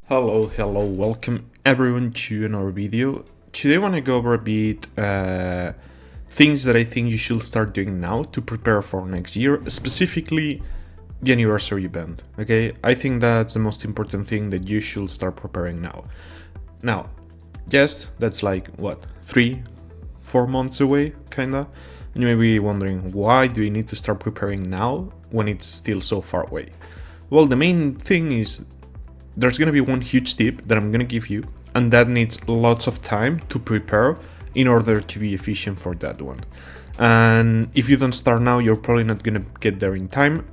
Hello, welcome everyone to another video. Today I want to go over a bit things that I think you should start doing now to prepare for next year, specifically the anniversary event, okay? I think that's the most important thing that you should start preparing now. Now, yes, that's like, what, 3-4 months away, kinda? And you may be wondering, why do you need to start preparing now when it's still so far away? Well, the main thing is there's going to be one huge tip that I'm going to give you, and that needs lots of time to prepare in order to be efficient for that one. And if you don't start now, you're probably not going to get there in time.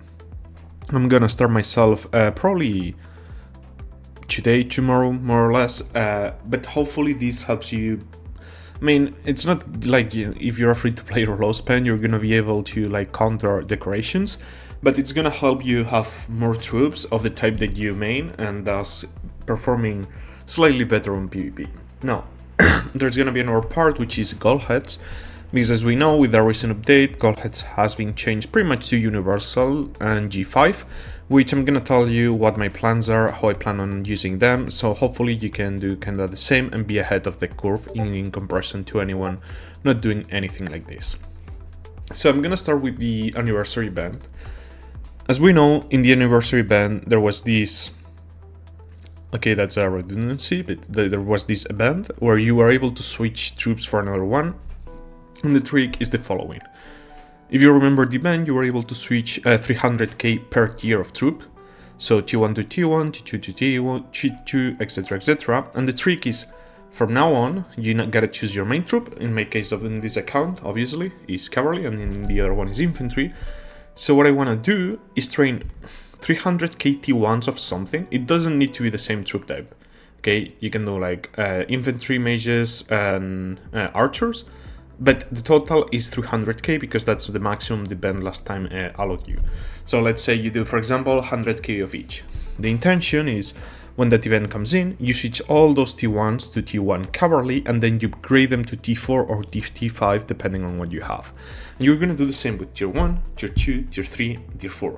I'm going to start myself probably today, tomorrow, more or less, but hopefully this helps you. I mean, it's not like if you're afraid to play low spend, you're going to be able to like counter decorations, but it's going to help you have more troops of the type that you main and thus performing slightly better on PvP. Now, there's going to be another part, which is gold heads, because as we know, with the recent update, gold heads has been changed pretty much to universal and G5, which I'm going to tell you what my plans are, how I plan on using them, so hopefully you can do kind of the same and be ahead of the curve in comparison to anyone not doing anything like this. So I'm going to start with the anniversary band. As we know, in the anniversary band, there was this, okay, that's a redundancy, but there was this event where you were able to switch troops for another one. And the trick is the following. If you remember the band, you were able to switch 300k per tier of troop. So T1 to T1, T2 to T1, T2, etc, etc. And the trick is, from now on, you gotta choose your main troop. In my case, in this account, obviously, is Cavalry, and in the other one is Infantry. So what I want to do is train 300k T1s of something. It doesn't need to be the same troop type. Okay, you can do like infantry, mages, and archers, but the total is 300k because that's the maximum the band last time allowed you. So let's say you do, for example, 100k of each. The intention is, when that event comes in, you switch all those T1s to T1 Cavalry, and then you upgrade them to T4 or T5 depending on what you have. And you're going to do the same with Tier 1, Tier 2, Tier 3, Tier 4.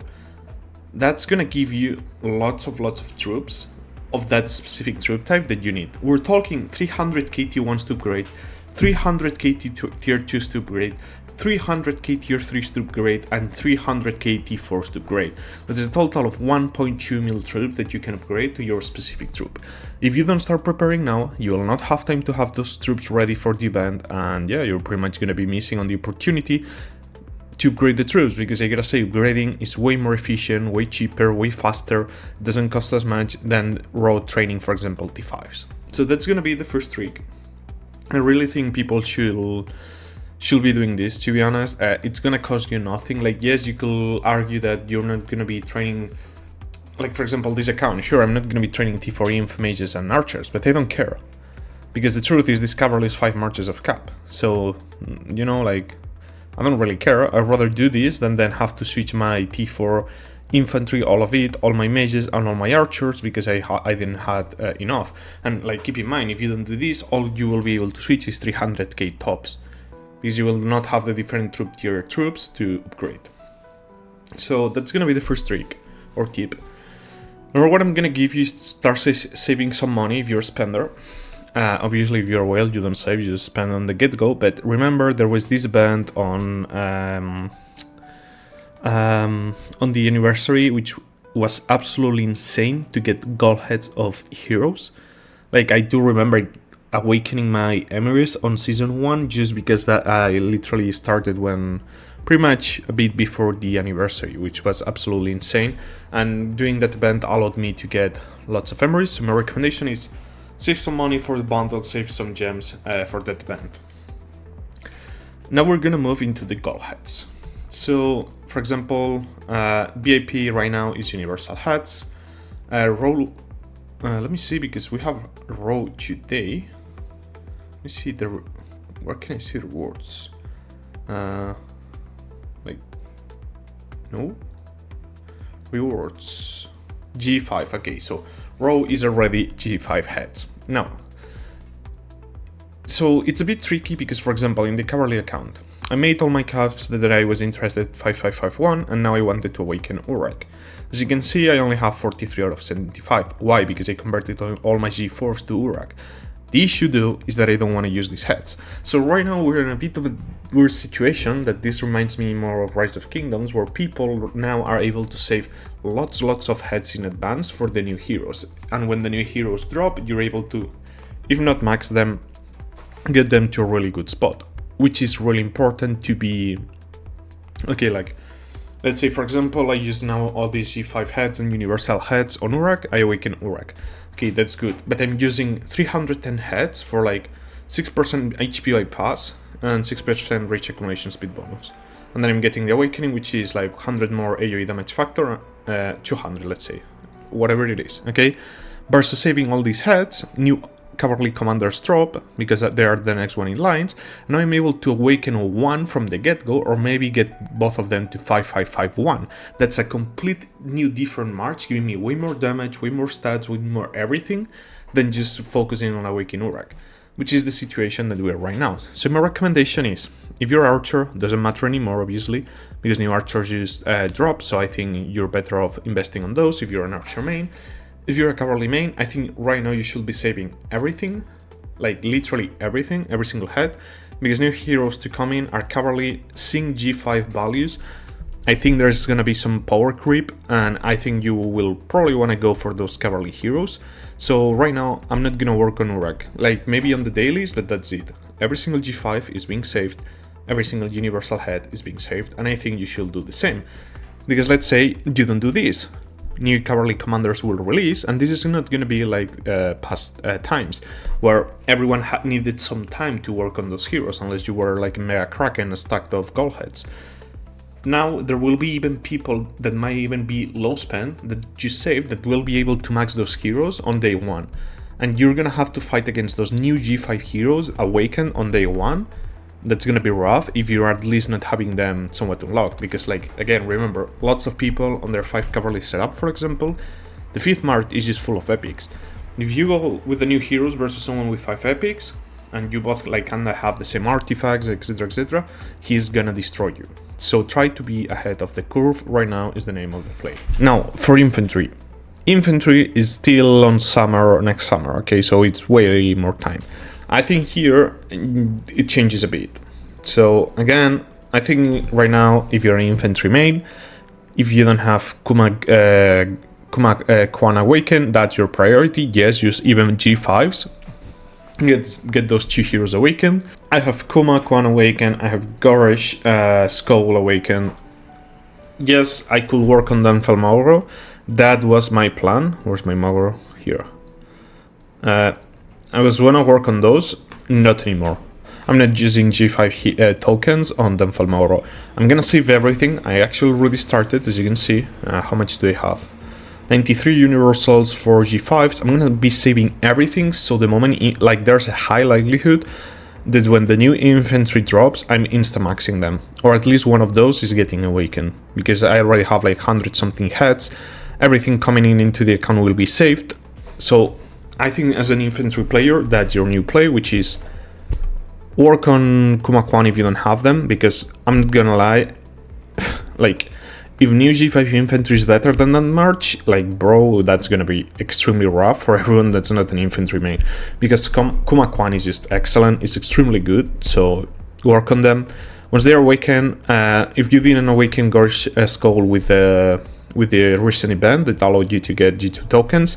That's going to give you lots of troops of that specific troop type that you need. We're talking 300k T1s to upgrade, 300k Tier 2s to upgrade, 300k Tier 3s to upgrade, and 300k T4s to upgrade. That is a total of 1.2 mil troops that you can upgrade to your specific troop. If you don't start preparing now, you will not have time to have those troops ready for the event, and yeah, you're pretty much going to be missing on the opportunity to upgrade the troops, because I gotta say, upgrading is way more efficient, way cheaper, way faster, doesn't cost as much than raw training, for example, T5s. So that's gonna be the first trick. I really think people should be doing this, to be honest. It's gonna cost you nothing. Like, yes, you could argue that you're not gonna be training, like for example this account, sure, I'm not gonna be training T4 inf, mages and archers, but I don't care, because the truth is this Cavalry is 5 marches of cap, so you know, like, I don't really care. I'd rather do this than then have to switch my T4 infantry, all of it, all my mages and all my archers, because I didn't have enough. And like, keep in mind, if you don't do this, all you will be able to switch is 300k tops, because you will not have the different troop tier troops to upgrade. So that's gonna be the first trick or tip. Or what I'm gonna give you is start saving some money if you're a spender. Obviously, if you're a whale, you don't save, you just spend on the get-go. But remember, there was this event on the anniversary, which was absolutely insane to get gold heads of heroes. Like, I do remember awakening my emeries on season 1 just because that I literally started when pretty much a bit before the anniversary, which was absolutely insane. And doing that event allowed me to get lots of emeries. So my recommendation is save some money for the bundle, save some gems for that event. Now we're gonna move into the gold heads. So, for example, BIP right now is universal heads. Roll. Let me see, because we have row today. Let me see the. Where can I see the rewards? Like, no rewards. G5. Okay, so row is already G5 heads. Now, so it's a bit tricky because, for example, in the Cavalry account, I made all my caps that I was interested 5551, and now I wanted to awaken Uruk. As you can see, I only have 43 out of 75. Why? Because I converted all my G4s to Uruk. The issue though is that I don't want to use these heads. So right now we're in a bit of a weird situation that this reminds me more of Rise of Kingdoms, where people now are able to save lots of heads in advance for the new heroes. And when the new heroes drop, you're able to, if not max them, get them to a really good spot, which is really important to be, okay, like, let's say for example, I use now all these G5 heads and universal heads on Uruk, I awaken Uruk. Okay, that's good, but I'm using 310 heads for like 6% HP bypass and 6% rage accumulation speed bonus. And then I'm getting the awakening, which is like 100 more AoE damage factor, 200 let's say, whatever it is, okay? Versus saving all these heads, new Cavalry commanders drop, because they are the next one in lines, and now I'm able to awaken one from the get-go, or maybe get both of them to 5551. That's a complete new different march, giving me way more damage, way more stats, way more everything, than just focusing on awakening Uruk, which is the situation that we are right now. So my recommendation is, if you're archer, doesn't matter anymore obviously, because new archers just drop, so I think you're better off investing on those if you're an archer main. If you're a Cavalry main, I think right now you should be saving everything, like literally everything, every single head, because new heroes to come in are Cavalry, seeing G5 values. I think there's gonna be some power creep, and I think you will probably want to go for those Cavalry heroes. So right now, I'm not gonna work on Uruk, like maybe on the dailies, but that's it. Every single G5 is being saved, every single universal head is being saved, and I think you should do the same. Because let's say you don't do this, new Cavalry commanders will release, and this is not going to be like past times, where everyone needed some time to work on those heroes, unless you were like Mega Kraken stacked of gold heads. Now there will be even people that might even be low spend that you saved that will be able to max those heroes on day one, and you're gonna have to fight against those new G5 heroes awakened on day one. That's gonna be rough if you're at least not having them somewhat unlocked, because like, again, remember, lots of people on their 5 Cavalry setup, for example, the 5th March is just full of epics. If you go with the new heroes versus someone with 5 epics, and you both like kinda have the same artifacts, etc, he's gonna destroy you. So try to be ahead of the curve right now is the name of the play. Now, for infantry. Infantry is still on summer, next summer, okay, so it's way more time. I think here it changes a bit. So again, I think right now, if you're an infantry main, if you don't have Kuma Quan Awaken, that's your priority. Yes, use even G5s. Get those 2 heroes awakened. I have Kuma Quan Awaken, I have Gorish Skull Awaken. Yes, I could work on Danfel Mauro. That was my plan. Where's my Mauro? Here. I was gonna work on those, not anymore. I'm not using G5 tokens on Danfel Mauro. I'm gonna save everything. I actually already started, as you can see. How much do I have? 93 universals for G5s. I'm gonna be saving everything, so the moment like there's a high likelihood that when the new infantry drops, I'm insta-maxing them. Or at least one of those is getting awakened, because I already have like 100 something heads. Everything coming in into the account will be saved. So I think as an infantry player, that's your new play, which is work on Kuma Quan if you don't have them, because I'm not gonna lie, like, if new G5 infantry is better than that March, like, bro, that's gonna be extremely rough for everyone that's not an infantry main, because Kuma Quan is just excellent, it's extremely good, so work on them. Once they awaken, if you didn't awaken Gorge Skull with the recent event that allowed you to get G2 tokens,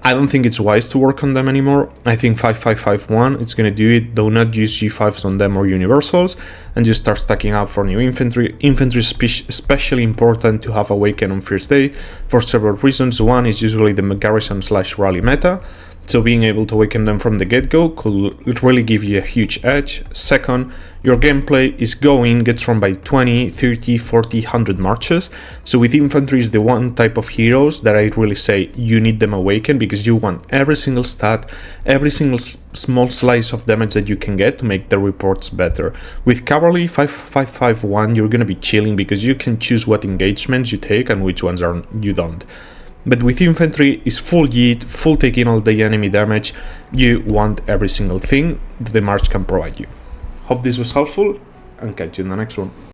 I don't think it's wise to work on them anymore. I think 5551 it's gonna do it. Do not use G5s on them or universals, and just start stacking up for new infantry. Infantry is especially important to have awakened on first day for several reasons. One is usually the garrison / rally meta, so being able to awaken them from the get-go could really give you a huge edge. Second, your gameplay is gets run by 20, 30, 40, 100 marches. So with infantry is the one type of heroes that I really say you need them awakened, because you want every single stat, every single small slice of damage that you can get to make the reports better. With Cavalry 5551, you're gonna be chilling because you can choose what engagements you take and which ones you don't. But with infantry, is full yeet, full taking all the enemy damage. You want every single thing that the March can provide you. Hope this was helpful. and catch you in the next one.